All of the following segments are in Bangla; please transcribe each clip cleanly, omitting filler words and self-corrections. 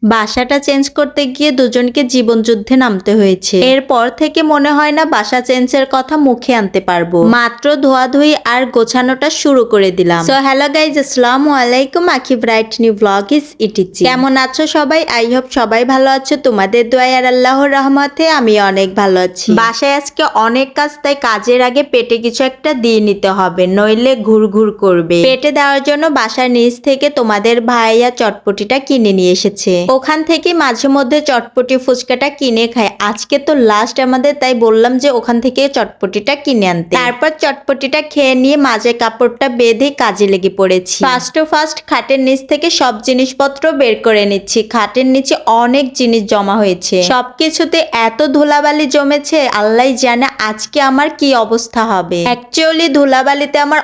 বাসাটা চেঞ্জ করতে গিয়ে দুজনকে জীবন যুদ্ধে নামতে হয়েছে। এরপর থেকে মনে হয় না বাসা চেঞ্জের কথা মুখে আনতে পারবো। মাত্র ধোয়াধুয়ি আর গোছানোটা শুরু করে দিলাম। সো হ্যালো গাইজ, আসসালামু আলাইকুম। আখি bright new blog is Etsy. কেমন আছো সবাই? আই হোপ সবাই ভালো আছো। তোমাদের দোয়ায় আর আল্লাহর রহমতে আমি অনেক ভালো আছি। বাসায় আজকে অনেক কাজ, তাই কাজের আগে পেটে কিছু একটা দিয়ে নিতে হবে, নইলে ঘুরঘুর করবে। পেটে দেওয়ার জন্য বাসার নিচ থেকে তোমাদের ভাইয়া চটপটিটা কিনে নিয়ে এসেছে। ওখান থেকে মাঝে মধ্যে চটপটি ফুচকাটা কিনে খাই। আজকে তো লাস্ট আমাদের, তাই বললাম যে ওখান থেকে চটপটিটা কিনে আনতে। তারপর চটপটিটা খেয়ে নিয়ে মাঝে কাপড়টা বেঁধে কাজে লেগে পড়েছি। ফার্স্ট খাটের নিচ থেকে সব জিনিসপত্র বের করে নিচ্ছি। খাটের নিচে অনেক জিনিস জমা হয়েছে, সবকিছুতে এত ধুলাবালি জমেছে, আল্লাহ জানে আজকে আমার কি অবস্থা হবে। অ্যাকচুয়ালি ধুলাবালিতে আমার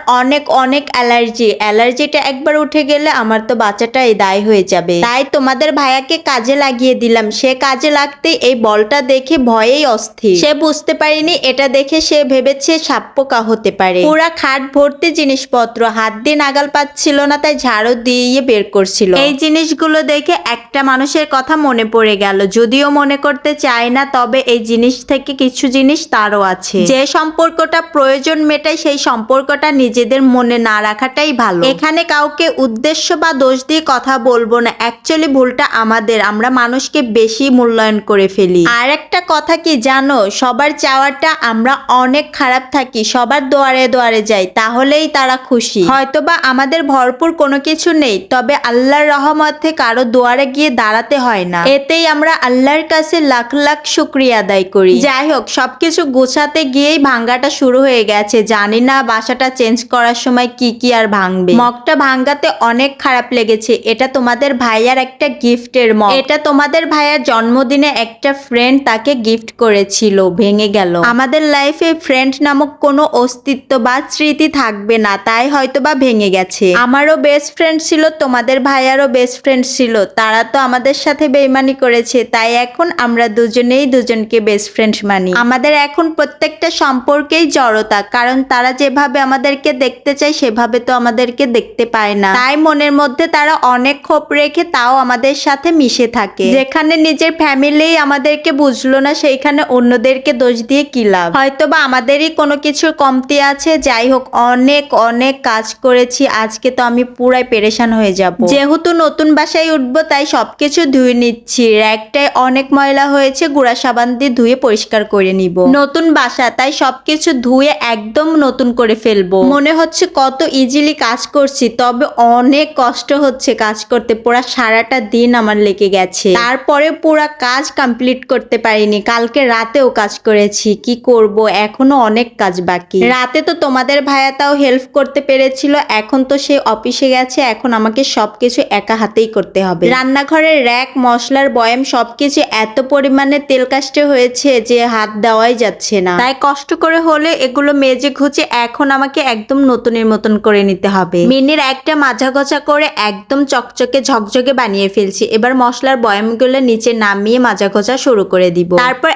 অনেক অ্যালার্জিটা একবার উঠে গেলে আমার তো বাচ্চাটাই দায় হয়ে যাবে। তাই তোমাদের ভাইয়াকে কাজে লাগিয়ে দিলাম। সে কাজে লাগতে এই বলটা দেখে ভয়েই অস্থির। সে বুঝতে পারিনি, এটা দেখে সে ভেবেছে সাপপোকা হতে পারে। পুরা খাট ভর্তি জিনিসপত্র, হাত দিয়ে নাগাল পাচ্ছিল না, তাই ঝাড়ু দিয়ে বের করছিল। এই জিনিসগুলো দেখে একটা মানুষের কথা মনে পড়ে গেল, যদিও মনে করতে চায় না, তবে এই জিনিস থেকে কিছু জিনিস তারও আছে। যে সম্পর্কটা প্রয়োজন মেটায়, সেই সম্পর্কটা নিজেদের মনে না রাখাটাই ভালো। এখানে কাউকে উদ্দেশ্য বা দোষ দিয়ে কথা বলবো না। অ্যাকচুয়ালি ভুলটা আমাদের, আমরা মানুষকে বেশি মূল্যায়ন করে ফেলি। আর একটা কথা কি জানো, সবার চাওয়াটা আমরা অনেক খারাপ থাকি, সবার দোয়ারে যাই, তাহলেই তারা খুশি। হয়তোবা আমাদের ভরপুর কোনো কিছু নেই, তবে আল্লাহর রহমতে কারো দোয়ারে গিয়ে দাঁড়াতে হয় না। এতেই আমরা আল্লাহর কাছে লাখ লাখ শুকরিয়া আদায় করি। যাই হোক, সবকিছু গোছাতে গিয়েই ভাঙ্গাটা শুরু হয়ে গেছে। জানি না বাসাটা চেঞ্জ করার সময় কি আর ভাঙবে। মগটা ভাঙ্গাতে অনেক খারাপ লেগেছে। এটা তোমাদের ভাইয়ার একটা গিফটের মগ। এটা তোমাদের ভাইয়ার জন্মদিনে একটা ফ্রেন্ড তাকে গিফট করেছিল, ভেঙে গেল। আমাদের লাইফে ফ্রেন্ড নামক কোনো অস্তিত্ব বা স্মৃতি থাকবে না, তাই হয়তোবা ভেঙে গেছে। আমারও বেস্ট ফ্রেন্ড ছিল, তোমাদের ভাইয়ারও বেস্ট ফ্রেন্ড ছিল, তারা তো আমাদের সাথে বেইমানি করেছে, তাই এখন আমরা দুজনেই দুজনকে বেস্ট ফ্রেন্ড মানি। আমাদের এখন প্রত্যেকটা সম্পর্কেই জড়তা, কারণ তারা যেভাবে আমাদেরকে দেখতে চায় সেভাবে তো আমাদেরকে দেখতে পায় না, তাই মনের মধ্যে তারা অনেক ক্ষোভ রেখে তাও আমাদের সাথে মিশে থাকে। যেখানে নিজের ফ্যামিলি আমাদেরকে বুঝলো না, সেইখানে অন্যদেরকে দোষ দিয়ে কি লাভ। হয়তোবা আমাদেরই কোনো কিছুর কমতি আছে। যাই হোক, অনেক কাজ করেছি। আজকে তো আমি পুরাই পেরেশান হয়ে যাব। যেহেতু নতুন বাসায় উঠবো, তাই সবকিছু ধুয়ে নিচ্ছি। র্যাকটায় অনেক ময়লা হয়েছে, গুঁড়া সাবান দিয়ে ধুয়ে পরিষ্কার করে নিব। নতুন বাসা, তাই সবকিছু ধুয়ে একদম নতুন করে ফেলবো। মনে হচ্ছে কত ইজিলি কাজ করছি, তবে অনেক কষ্ট হচ্ছে কাজ করতে। পুরা সারাটা দিন আমার লেগে গেছে, তারপরে পুরা কাজ কমপ্লিট করতে পারিনি। কালকে রাতেও কাজ করেছি, কি করব, এখনো অনেক কাজ বাকি। রাতে তো তোমাদের ভাইয়া তাও হেল্প করতে পেরেছিল, এখন তো সে অফিসে গেছে, এখন আমাকে সবকিছু একা হাতেই করতে হবে। রান্নাঘরের র্যাক, মশলার বয়াম সবকিছু এত পরিমাণে তেল কাস্টে হয়েছে যে হাত দেওয়াই যাচ্ছে না, তাই কষ্ট করে হলে এগুলো মেজে ঘুচে এখন আমাকে একদম নতুনের মতন করে নিতে হবে। মিনির একটা মাজা গোছা করে একদম চকচকে ঝকঝকে বানিয়ে ফেলছি। এবার মশলার বয়ামগুলো নিচে নামিয়ে মাজা গোছা শুরু করে দিব। তারপর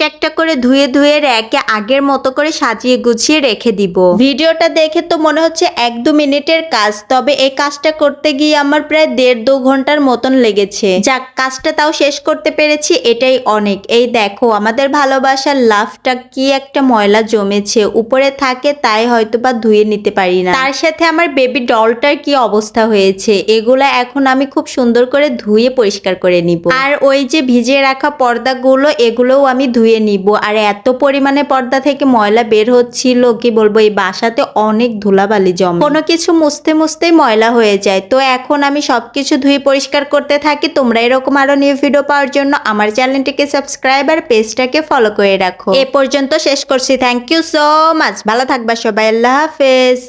একটা করে ধুয়ে র্যাকে আগের মতো করে সাজিয়ে গুছিয়ে রেখে দিব। ভিডিওটা দেখে তো মনে হচ্ছে 1-2 মিনিটের কাজ, তবে এই কাজটা করতে গিয়ে আমার প্রায় 1.5-2 ঘন্টার মতন লেগেছে। যাক, কাজটা তাও শেষ করতে পেরেছি, এটাই অনেক। এই দেখো, আমাদের ভালোবাসার লাভটা কি একটা ময়লা জমেছে, উপরে থাকে, তাই হয়তো বা ধুয়ে নিতে পারি না। তার সাথে আমার বেবি ডলটার কি অবস্থা হয়েছে, এগুলা এখন আমি খুব সুন্দর করে ধুয়ে পরিষ্কার করে নিব। আর ওই যে ভিজিয়ে রাখা পর্দাগুলো, এগুলোও আমি ধুয়ে নিব। আর এত পরিমাণে পর্দা থেকে ময়লা বের হচ্ছিল, কি বলবো, এই বাসাতে অনেক ধুলাবালি জমে, কোনো কিছু মুছতেই ময়লা হয়ে যায়। তো এখন আমি সবকিছু ধুয়ে পরিষ্কার করতে থাকি। তোমরা এরকম আরো নিউ ভিডিও পাওয়ার জন্য আমার চ্যানেলটিকে সাবস্ক্রাইব আর পেজটাকে ফলো করে রাখো। এ পর্যন্ত শেষ করছি। Thank you so much. ভালো থাকবা সবাই। আল্লাহ হাফেজ।